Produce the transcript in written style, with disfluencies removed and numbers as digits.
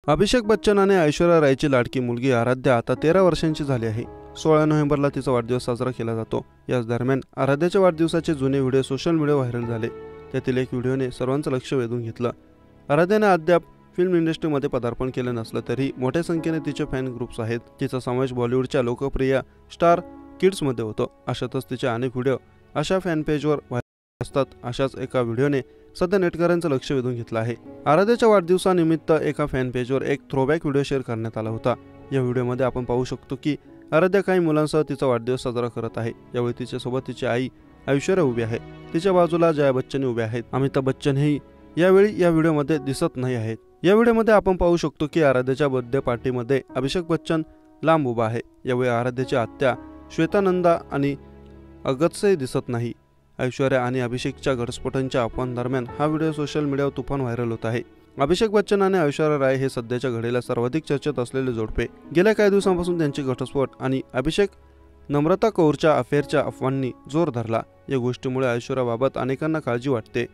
अभिषेक बच्चन आणि ऐश्वर्या रायची लाडकी मुलगी आराध्या आता 13 वर्षांची झाली आहे। 16 नोव्हेंबरला तिचा वाढदिवस साजरा केला जातो। याच दरम्यान आराध्याच्या वाढदिवसाचे जुने व्हिडिओ सोशल मीडिया व्हायरल झाले। त्यातील एक व्हिडिओने सर्वांचं लक्ष वेधून घेतलं। आराध्याने अद्याप फिल्म इंडस्ट्रीमध्ये पदार्पण केलं नसलं तरी मोठ्या संख्येने तिचे फॅन ग्रुप्स आहेत। तिचा समावेश बॉलिवूडच्या लोकप्रिय स्टार किड्समध्ये होतो। अशातच तिचे अनेक व्हिडिओ अशा फॅन पेजवर व्हायरल असतात। अशाच एका व्हिडिओने सध्या नेटकऱ्यांचं लक्ष वेधून घेतलं आहे। आराध्याच्या वाढदिवसानिमित्त एका फॅन पेजवर एक थ्रोबॅक व्हिडिओ शेअर करण्यात आला होता। या व्हिडिओमध्ये आपण पाहू शकतो की आराध्या काही मुलांसह तिचा वाढदिवस साजरा करत आहे। यावेळी तिच्यासोबत तिची आई ऐश्वर्या उभी आहे। तिच्या बाजूला जया बच्चन उभे आहेत। अमिताभ बच्चन हे यावेळी या व्हिडिओमध्ये दिसत नाही आहेत। या व्हिडिओमध्ये आपण पाहू शकतो की आराध्याच्या बर्थडे पार्टीमध्ये अभिषेक बच्चन लांब उभा आहे। यावेळी आराध्याची आत्या श्वेता नंदा आणि अगत्सही दिसत नाही। ऐश्वर्या आणि अभिषेकच्या घटस्फोटांच्या अफवांदरम्यान हा व्हिडिओ सोशल मीडियावर तुफान व्हायरल होत आहे। अभिषेक बच्चन आणि ऐश्वर्या राय हे सध्याच्या घडीला सर्वाधिक चर्चेत असलेले जोडपे। गेल्या काही दिवसांपासून त्यांची घटस्फोट आणि अभिषेक नम्रता कौरच्या अफेअरच्या अफवांनी जोर धरला। या गोष्टीमुळे ऐश्वर्याबाबत अनेकांना काळजी वाटते।